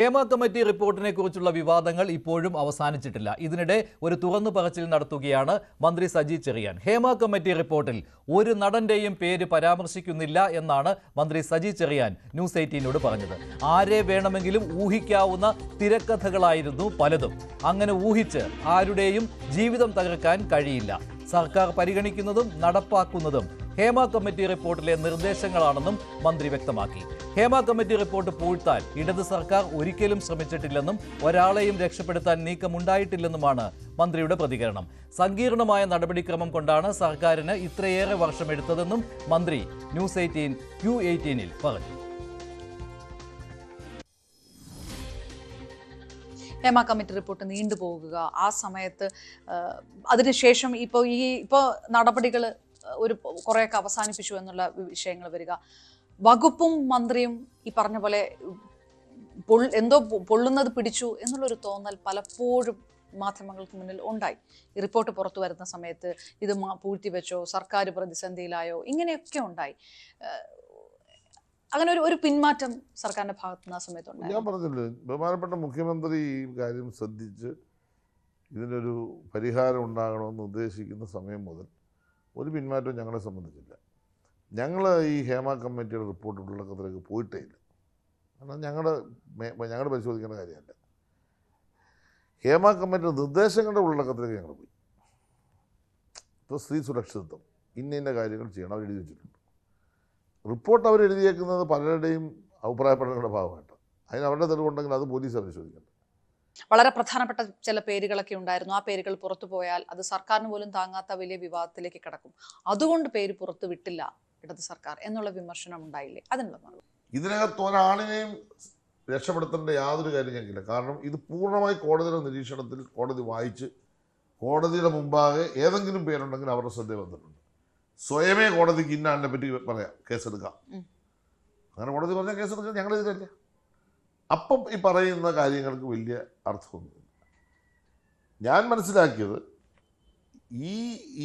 Hema committee റിപ്പോർട്ടിനെ കുറിച്ചുള്ള വിവാദങ്ങൾ ഇപ്പോഴും അവസാനിച്ചിട്ടില്ല. ഇതിനിടെ ഒരു തുറന്നു പറച്ചിൽ നടത്തുകയാണ് മന്ത്രി സജി ചെറിയാൻ. ഹേമ കമ്മിറ്റി റിപ്പോർട്ടിൽ ഒരു നടന്റെയും പേര് പരാമർശിക്കുന്നില്ല എന്നാണ് മന്ത്രി സജി ചെറിയാൻ ന്യൂസ് 18നോട് പറഞ്ഞത്. ആരെ വേണമെങ്കിലും ഊഹിക്കാവുന്ന തിരക്കഥകളായിരുന്നു പലതും. അങ്ങനെ ഊഹിച്ച് ആരുടെയും ജീവിതം തകർക്കാൻ കഴിയില്ല. സർക്കാർ പരിഗണിക്കുന്നതും നടപ്പാക്കുന്നതും ഹേമ കമ്മിറ്റി റിപ്പോർട്ടിലെ നിർദ്ദേശങ്ങളാണെന്നും മന്ത്രി വ്യക്തമാക്കി. ഹേമ കമ്മിറ്റി റിപ്പോർട്ട് പൂഴ്ത്താൻ ഇടത് സർക്കാർ ഒരിക്കലും ശ്രമിച്ചിട്ടില്ലെന്നും ഒരാളെയും രക്ഷപ്പെടുത്താൻ നീക്കമുണ്ടായിട്ടില്ലെന്നുമാണ് മന്ത്രിയുടെ പ്രതികരണം. സങ്കീർണമായ നടപടിക്രമം കൊണ്ടാണ് സർക്കാരിന് ഇത്രയേറെ വർഷമെടുത്തതെന്നും മന്ത്രി ന്യൂസ് 18 Q18-ൽ പറഞ്ഞു. ഹേമ കമ്മിറ്റി റിപ്പോർട്ട് നീണ്ടുപോകുക, ആ സമയത്ത് അതിനുശേഷം ഇപ്പോൾ നടപടികൾ കുറേയൊക്കെ അവസാനിപ്പിച്ചു എന്നുള്ള വിഷയങ്ങൾ വരിക, വകുപ്പും മന്ത്രിയും ഈ പറഞ്ഞ പോലെ എന്തോ പൊള്ളുന്നത് പിടിച്ചു എന്നുള്ളൊരു തോന്നൽ പലപ്പോഴും മാധ്യമങ്ങൾക്ക് മുന്നിൽ ഉണ്ടായി. ഈ റിപ്പോർട്ട് പുറത്തു വരുന്ന സമയത്ത് ഇത് പൂഴ്ത്തിവെച്ചോ, സർക്കാർ പ്രതിസന്ധിയിലായോ, ഇങ്ങനെയൊക്കെ ഉണ്ടായി. അങ്ങനെ ഒരു പിന്മാറ്റം സർക്കാരിന്റെ ഭാഗത്ത് നിന്ന് ആ സമയത്തുണ്ടായി. ഞാൻ പറഞ്ഞില്ലേ, ബഹുമാനപ്പെട്ട മുഖ്യമന്ത്രി ഈ കാര്യം ശ്രദ്ധിച്ച് ഇതിനൊരു പരിഹാരം ഉണ്ടാകണമെന്ന് ഉദ്ദേശിക്കുന്ന സമയം മുതൽ ഒരു പിന്മാറ്റവും ഞങ്ങളെ സംബന്ധിച്ചില്ല. ഞങ്ങൾ ഈ ഹേമ കമ്മിറ്റിയുടെ റിപ്പോർട്ട് ഉള്ളടക്കത്തിലേക്ക് പോയിട്ടേ ഇല്ല. കാരണം ഞങ്ങൾ പരിശോധിക്കേണ്ട കാര്യമല്ല. ഹേമ കമ്മിറ്റിയുടെ നിർദ്ദേശങ്ങളുടെ ഉള്ളടക്കത്തിലേക്ക് ഞങ്ങൾ പോയി. ഇപ്പോൾ സ്ത്രീ സുരക്ഷിതത്വം, ഇന്ന കാര്യങ്ങൾ ചെയ്യണം, അവർ എഴുതി വെച്ചിട്ടുണ്ട്. റിപ്പോർട്ട് അവരെഴുതിയേക്കുന്നത് പലരുടെയും അഭിപ്രായപ്പെടലുകളുടെ ഭാഗമായിട്ട്. അതിന് അവരുടെ തെളിവുണ്ടെങ്കിൽ അത് പോലീസ് പരിശോധിക്കണം. വളരെ പ്രധാനപ്പെട്ട ചില പേരുകളൊക്കെ ഉണ്ടായിരുന്നു. ആ പേരുകൾ പുറത്തു പോയാൽ അത് സർക്കാരിന് പോലും താങ്ങാത്ത വലിയ വിവാദത്തിലേക്ക് കിടക്കും. അതുകൊണ്ട് പേര് പുറത്തു വിട്ടില്ല ഇടത് സർക്കാർ എന്നുള്ള വിമർശനം ഉണ്ടായില്ലേ? അതിനുള്ള മറുപടി, ഇതിനകത്ത് ഒരാളിനെയും രക്ഷപ്പെടുത്തേണ്ട യാതൊരു കാര്യം ഞങ്ങൾക്കില്ല. കാരണം ഇത് പൂർണ്ണമായി കോടതിയുടെ നിരീക്ഷണത്തിൽ കോടതി വായിച്ച് കോടതിയുടെ മുമ്പാകെ ഏതെങ്കിലും പേരുണ്ടെങ്കിൽ അവരുടെ ശ്രദ്ധ വന്നിട്ടുണ്ട്. സ്വയമേ കോടതിക്ക് ഇന്ന ആളിനെ പറ്റി പറയാം, കേസെടുക്കാം. അങ്ങനെ കോടതി പറഞ്ഞാൽ കേസെടുക്കാൻ ഞങ്ങളെതിരല്ല. അപ്പം ഈ പറയുന്ന കാര്യങ്ങൾക്ക് വലിയ അർത്ഥമൊന്നുമില്ല. ഞാൻ മനസ്സിലാക്കിയത്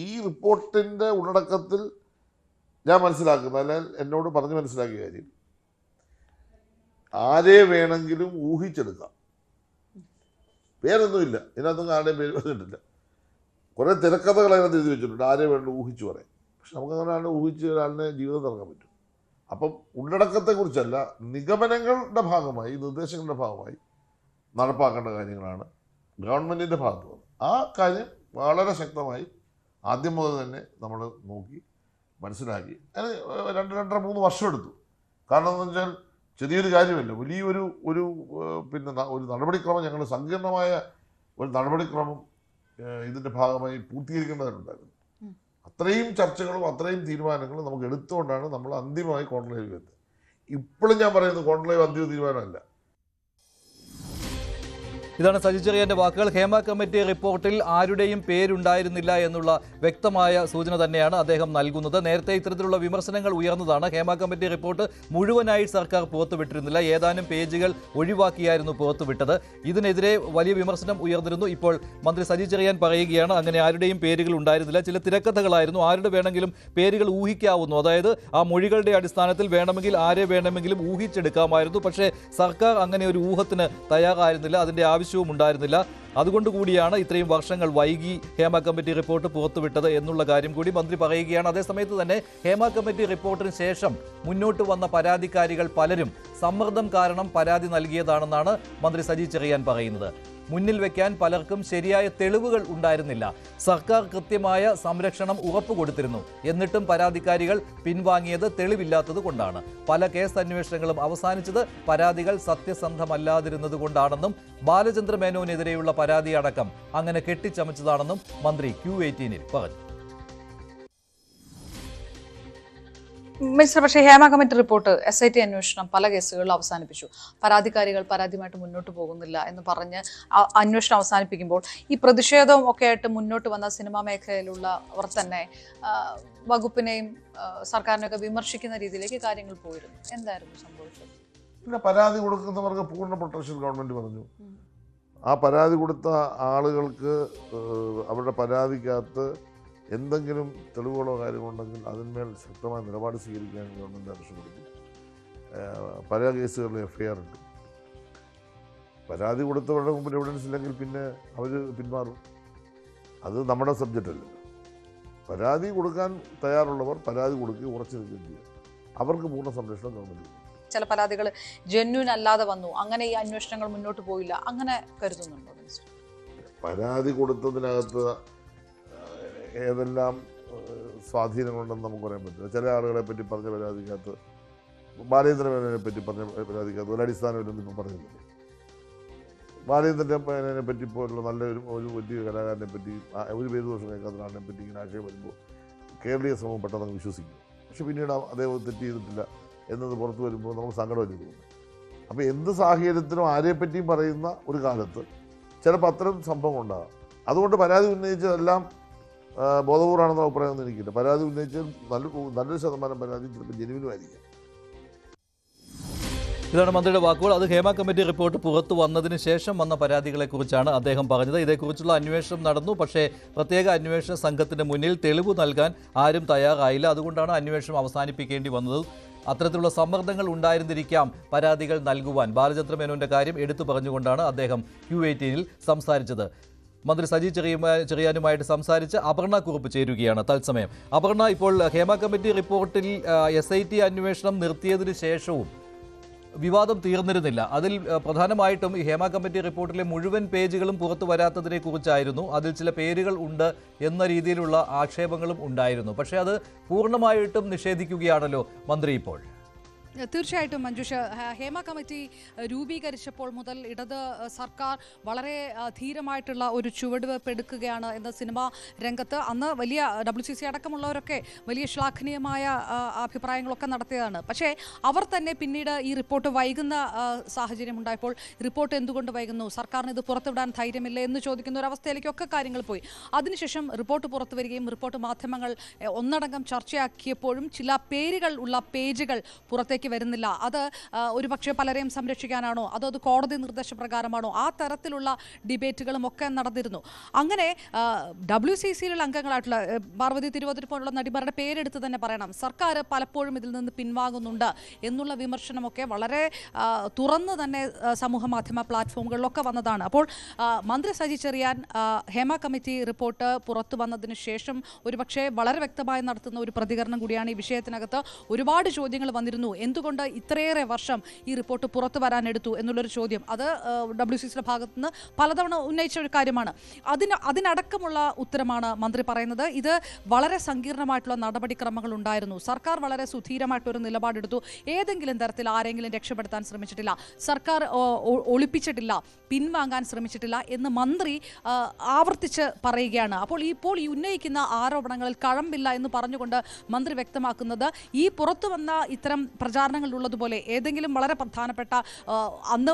ഈ റിപ്പോർട്ടിൻ്റെ ഉള്ളടക്കത്തിൽ ഞാൻ മനസ്സിലാക്കുന്നത്, അല്ലെങ്കിൽ എന്നോട് പറഞ്ഞ് മനസ്സിലാക്കിയ കാര്യം, ആരെ വേണമെങ്കിലും ഊഹിച്ചെടുക്കാം. പേരൊന്നുമില്ല, ഇതിനകത്തൊന്നും ആരുടെയും പേര് വന്നിട്ടില്ല. കുറേ തിരക്കഥകൾ അതിനകത്ത് എഴുതി വെച്ചിട്ടുണ്ട്, ആരെ വേണ്ട ഊഹിച്ചു പറയാം. പക്ഷെ നമുക്കങ്ങനെ ആളിനെ ഊഹിച്ച് ഒരാളിനെ ജീവിതം തുടങ്ങാൻ പറ്റും. അപ്പം ഉള്ളടക്കത്തെക്കുറിച്ചല്ല, നിഗമനങ്ങളുടെ ഭാഗമായി, നിർദ്ദേശങ്ങളുടെ ഭാഗമായി നടപ്പാക്കേണ്ട കാര്യങ്ങളാണ് ഗവൺമെൻറ്റിൻ്റെ ഭാഗത്ത് വന്നത്. ആ കാര്യം വളരെ ശക്തമായി ആദ്യം മുതൽ തന്നെ നമ്മൾ നോക്കി മനസ്സിലാക്കി. അതിന് 2-3 വർഷം എടുത്തു. കാരണം എന്ന് വെച്ചാൽ ചെറിയൊരു കാര്യമല്ല, വലിയൊരു ഒരു നടപടിക്രമം, ഞങ്ങൾ സങ്കീർണമായ ഒരു നടപടിക്രമം ഇതിൻ്റെ ഭാഗമായി പൂർത്തീകരിക്കേണ്ടതായിട്ടുണ്ടായിരുന്നു. അത്രയും ചർച്ചകളും അത്രയും തീരുമാനങ്ങളും നമുക്ക് എടുത്തുകൊണ്ടാണ് നമ്മൾ അന്തിമമായി കോൺക്ലേവിൽ എത്തുന്നത്. ഇപ്പോഴും ഞാൻ പറയുന്നത് കോൺക്ലേവ് അന്തിമ തീരുമാനമല്ല. ഇതാണ് സജി ചെറിയാന്റെ വാക്കുകൾ. ഹേമ കമ്മിറ്റി റിപ്പോർട്ടിൽ ആരുടെയും പേരുണ്ടായിരുന്നില്ല എന്നുള്ള വ്യക്തമായ സൂചന തന്നെയാണ് അദ്ദേഹം നൽകുന്നത്. നേരത്തെ ഇത്തരത്തിലുള്ള വിമർശനങ്ങൾ ഉയർന്നതാണ്. ഹേമ കമ്മിറ്റി റിപ്പോർട്ട് മുഴുവനായി സർക്കാർ പുറത്തുവിട്ടിരുന്നില്ല, ഏതാനും പേജുകൾ ഒഴിവാക്കിയായിരുന്നു പുറത്തുവിട്ടത്. ഇതിനെതിരെ വലിയ വിമർശനം ഉയർന്നിരുന്നു. ഇപ്പോൾ മന്ത്രി സജി ചെറിയാൻ പറയുകയാണ്, അങ്ങനെ ആരുടെയും പേരുകൾ ഉണ്ടായിരുന്നില്ല, ചില തിരക്കഥകളായിരുന്നു, ആരുടെ വേണമെങ്കിലും പേരുകൾ ഊഹിക്കാവുന്നു. അതായത് ആ മൊഴികളുടെ അടിസ്ഥാനത്തിൽ വേണമെങ്കിൽ ആരെ വേണമെങ്കിലും ഊഹിച്ചെടുക്കാമായിരുന്നു. പക്ഷേ സർക്കാർ അങ്ങനെ ഒരു ഊഹത്തിന് തയ്യാറായിരുന്നില്ല, അതിൻ്റെ ആവശ്യവും ഉണ്ടായിരുന്നില്ല. അതുകൊണ്ടുകൂടിയാണ് ഇത്രയും വർഷങ്ങൾ വൈകി ഹേമ കമ്മിറ്റി റിപ്പോർട്ട് പുറത്തുവിട്ടത് എന്നുള്ള കാര്യം കൂടി മന്ത്രി പറയുകയാണ്. അതേസമയത്ത് തന്നെ ഹേമ കമ്മിറ്റി റിപ്പോർട്ടിന് ശേഷം മുന്നോട്ട് വന്ന പരാതിക്കാരികൾ പലരും സമ്മർദ്ദം കാരണം പരാതി നൽകിയതാണെന്നാണ് മന്ത്രി സജി ചെറിയാൻ പറയുന്നത്. മുന്നിൽ വയ്ക്കാൻ പലർക്കും ശരിയായ തെളിവുകൾ ഉണ്ടായിരുന്നില്ല. സർക്കാർ കൃത്യമായ സംരക്ഷണം ഉറപ്പുകൊടുത്തിരുന്നു. എന്നിട്ടും പരാതിക്കാരികൾ പിൻവാങ്ങിയത് തെളിവില്ലാത്തത് കൊണ്ടാണ്. പല കേസ് അന്വേഷണങ്ങളും അവസാനിച്ചത് പരാതികൾ സത്യസന്ധമല്ലാതിരുന്നത് കൊണ്ടാണെന്നും ബാലചന്ദ്ര മേനോനെതിരെയുള്ള പരാതി അടക്കം അങ്ങനെ കെട്ടിച്ചമച്ചതാണെന്നും മന്ത്രി Q18-ൽ പറഞ്ഞു. മിസ്റ്റർ, പക്ഷേ ഹേമ കമ്മിറ്റി റിപ്പോർട്ട് SIT അന്വേഷണം പല കേസുകളിൽ അവസാനിപ്പിച്ചു. പരാതിക്കാരികൾ പരാതിയുമായിട്ട് മുന്നോട്ട് പോകുന്നില്ല എന്ന് പറഞ്ഞ് അന്വേഷണം അവസാനിപ്പിക്കുമ്പോൾ ഈ പ്രതിഷേധവും ഒക്കെ ആയിട്ട് മുന്നോട്ട് വന്ന സിനിമാ മേഖലയിലുള്ളവർ തന്നെ വകുപ്പിനെയും സർക്കാരിനെയൊക്കെ വിമർശിക്കുന്ന രീതിയിലേക്ക് കാര്യങ്ങൾ പോയിരുന്നു. എന്തായിരുന്നു സംഭവിച്ചത്? പിന്നെ പരാതി കൊടുക്കുന്നവർക്ക് പൂർണ്ണ പ്രൊട്ടക്ഷൻ ഗവൺമെൻറ് പറഞ്ഞു. ആ പരാതി കൊടുത്ത ആളുകൾക്ക് അവരുടെ പരാതിക്കകത്ത് എന്തെങ്കിലും തെളിവുകളോ കാര്യങ്ങളോ ഉണ്ടെങ്കിൽ അതിന്മേൽ ശക്തമായ നിലപാട് സ്വീകരിക്കാൻ ഗവൺമെൻറ് ആവശ്യപ്പെടുന്നു. പല കേസുകളിൽ FIR ഉണ്ട്. പരാതി കൊടുത്തവരുടെ മുമ്പിൽ എവിഡൻസ് ഇല്ലെങ്കിൽ പിന്നെ അവർ പിന്മാറും. അത് നമ്മുടെ സബ്ജക്റ്റ് അല്ല. പരാതി കൊടുക്കാൻ തയ്യാറുള്ളവർ പരാതി കൊടുക്കുകയും ഉറച്ചു നിൽക്കുകയും ചെയ്യും. അവർക്ക് പൂർണ്ണ സംരക്ഷണം ഗവൺമെൻറ്. ചില പരാതികൾ ജെന്യൂൻ അല്ലാതെ വന്നു, അങ്ങനെ ഈ അന്വേഷണങ്ങൾ മുന്നോട്ട് പോയില്ല, അങ്ങനെ കരുതുന്നുണ്ടോ? പരാതി കൊടുത്തതിനകത്ത് ഏതെല്ലാം സ്വാധീനങ്ങളുണ്ടെന്ന് നമുക്ക് പറയാൻ പറ്റില്ല. ചില ആളുകളെ പറ്റി പറഞ്ഞ പരാതിക്കകത്ത്, ബാലേന്ദ്ര മേനോനെ പറ്റി പറഞ്ഞ പരാതിക്കകത്ത് ഒരു അടിസ്ഥാനമില്ലെന്ന് ഇപ്പം പറയുന്നില്ല. ബാലേന്ദ്രനെ മേനോനെ പറ്റി പോലുള്ള ഒരു വലിയ കലാകാരനെ പറ്റി ഒരു പേര് ദോഷം കേൾക്കാത്ത ആളിനെ പറ്റി ഇങ്ങനെ ആശയം വരുമ്പോൾ കേരളീയ സമൂഹം പെട്ടെന്ന് വിശ്വസിക്കും. പക്ഷെ പിന്നീട് അദ്ദേഹം തെറ്റ് ചെയ്തിട്ടില്ല എന്നത് പുറത്തു വരുമ്പോൾ നമുക്ക് സങ്കടമല്ലേ തോന്നും. അപ്പോൾ എന്ത് സാഹചര്യത്തിനും ആരെപ്പറ്റിയും പറയുന്ന ഒരു കാലത്ത് ചിലപ്പോൾ അത്തരം സംഭവം ഉണ്ടാകാം. അതുകൊണ്ട് പരാതി ഉന്നയിച്ചതെല്ലാം ബോധപൂർവ്വമാണെന്ന് അഭിപ്രായമൊന്നും എനിക്കില്ല. പരാതി ഉന്നയിച്ചത് നല്ലൊരു ശതമാനം പരാതി ചിലപ്പോൾ ജെനുവിനുമായിരിക്കും. ഇതാണ് മന്ത്രിയുടെ വാക്കുകൾ. അത് ഹേമ കമ്മിറ്റി റിപ്പോർട്ട് പുറത്തു വന്നതിന് ശേഷം വന്ന പരാതികളെക്കുറിച്ചാണ് അദ്ദേഹം പറഞ്ഞത്. ഇതേക്കുറിച്ചുള്ള അന്വേഷണം നടന്നു, പക്ഷേ പ്രത്യേക അന്വേഷണ സംഘത്തിന് മുന്നിൽ തെളിവ് നൽകാൻ ആരും തയ്യാറായില്ല. അതുകൊണ്ടാണ് അന്വേഷണം അവസാനിപ്പിക്കേണ്ടി വന്നത്. അത്തരത്തിലുള്ള സമ്മർദ്ദങ്ങൾ ഉണ്ടായിരുന്നിരിക്കാം പരാതികൾ നൽകുവാൻ. ബാലചന്ദ്ര മേനോന്റെ കാര്യം എടുത്തു പറഞ്ഞുകൊണ്ടാണ് അദ്ദേഹം Q18-ൽ സംസാരിച്ചത്. മന്ത്രി സജി ചെറിയാനുമായിട്ട് സംസാരിച്ച് അപർണ കുറുപ്പ് ചേരുകയാണ് തത്സമയം. അപർണ, ഇപ്പോൾ ഹേമ കമ്മിറ്റി റിപ്പോർട്ടിൽ SIT അന്വേഷണം നിർത്തിയതിനു ശേഷവും വിവാദം തീർന്നിരുന്നില്ല. അതിൽ പ്രധാനമായിട്ടും ഈ ഹേമ കമ്മിറ്റി റിപ്പോർട്ടിലെ മുഴുവൻ പേജുകളും പുറത്തു വരാത്തതിനെ കുറിച്ചായിരുന്നു. അതിൽ ചില പേരുകൾ ഉണ്ട് എന്ന രീതിയിലുള്ള ആക്ഷേപങ്ങളും ഉണ്ടായിരുന്നു. പക്ഷേ അത് പൂർണ്ണമായിട്ടും നിഷേധിക്കുകയാണല്ലോ മന്ത്രി ഇപ്പോൾ. തീർച്ചയായിട്ടും മഞ്ജുഷ, ഹേമ കമ്മിറ്റി രൂപീകരിച്ചപ്പോൾ മുതൽ ഇടത് സർക്കാർ വളരെ ധീരമായിട്ടുള്ള ഒരു ചുവടുവെപ്പ് എടുക്കുകയാണ് എന്ന സിനിമാ രംഗത്ത് അന്ന് വലിയ WCC അടക്കമുള്ളവരൊക്കെ വലിയ ശ്ലാഘനീയമായ അഭിപ്രായങ്ങളൊക്കെ നടത്തിയതാണ്. പക്ഷേ അവർ തന്നെ പിന്നീട് ഈ റിപ്പോർട്ട് വൈകുന്ന സാഹചര്യം ഉണ്ടായപ്പോൾ റിപ്പോർട്ട് എന്തുകൊണ്ട് വൈകുന്നു, സർക്കാരിന് ഇത് പുറത്തുവിടാൻ ധൈര്യമില്ല എന്ന് ചോദിക്കുന്ന ഒരു അവസ്ഥയിലേക്കൊക്കെ കാര്യങ്ങൾ പോയി. അതിനുശേഷം റിപ്പോർട്ട് പുറത്തു വരികയും റിപ്പോർട്ട് മാധ്യമങ്ങൾ ഒന്നടങ്കം ചർച്ചയാക്കിയപ്പോഴും ചില പേരുകൾ ഉള്ള പേജുകൾ പുറത്തേക്ക് വരുന്നില്ല. അത് ഒരു പക്ഷേ പലരെയും സംരക്ഷിക്കാനാണോ അതോ അത് കോടതി നിർദ്ദേശപ്രകാരമാണോ, ആ തരത്തിലുള്ള ഡിബേറ്റുകളും ഒക്കെ നടന്നിരുന്നു. അങ്ങനെ WCCയിലുള്ള അംഗങ്ങളായിട്ടുള്ള പാർവതി തിരുവോതിരി പോലുള്ള നടിമാരുടെ പേരെടുത്ത് തന്നെ പറയണം, സർക്കാർ പലപ്പോഴും ഇതിൽ നിന്ന് പിൻവാങ്ങുന്നുണ്ട് എന്നുള്ള വിമർശനമൊക്കെ വളരെ തുറന്ന് തന്നെ സമൂഹ മാധ്യമ പ്ലാറ്റ്ഫോമുകളിലൊക്കെ വന്നതാണ്. അപ്പോൾ മന്ത്രി സജി ചെറിയാൻ ഹേമ കമ്മിറ്റി റിപ്പോർട്ട് പുറത്തു വന്നതിന് ശേഷം ഒരുപക്ഷെ വളരെ വ്യക്തമായി നടത്തുന്ന ഒരു പ്രതികരണം കൂടിയാണ്. ഈ വിഷയത്തിനകത്ത് ഒരുപാട് ചോദ്യങ്ങൾ വന്നിരുന്നു. എന്തുകൊണ്ട് ഇത്രയേറെ വർഷം ഈ റിപ്പോർട്ട് പുറത്തു വരാനെടുത്തു എന്നുള്ളൊരു ചോദ്യം അത് WCCയുടെ ഭാഗത്തു നിന്ന് പലതവണ ഉന്നയിച്ച ഒരു കാര്യമാണ്. അതിനടക്കമുള്ള ഉത്തരമാണ് മന്ത്രി പറയുന്നത്. ഇത് വളരെ സങ്കീർണമായിട്ടുള്ള നടപടിക്രമങ്ങൾ ഉണ്ടായിരുന്നു. സർക്കാർ വളരെ സുധീരമായിട്ടൊരു നിലപാടെടുത്തു. ഏതെങ്കിലും തരത്തിൽ ആരെങ്കിലും രക്ഷപ്പെടുത്താൻ ശ്രമിച്ചിട്ടില്ല, സർക്കാർ ഒളിപ്പിച്ചിട്ടില്ല, പിൻവാങ്ങാൻ ശ്രമിച്ചിട്ടില്ല എന്ന് മന്ത്രി ആവർത്തിച്ച് പറയുകയാണ്. അപ്പോൾ ഇപ്പോൾ ഈ ഉന്നയിക്കുന്ന ആരോപണങ്ങളിൽ കഴമ്പില്ല എന്ന് പറഞ്ഞുകൊണ്ട് മന്ത്രി വ്യക്തമാക്കുന്നത് ഈ പുറത്തു വന്ന ഇത്തരം പ്രചാരണങ്ങളിലുള്ളതുപോലെ ഏതെങ്കിലും വളരെ പ്രധാനപ്പെട്ട അന്ന്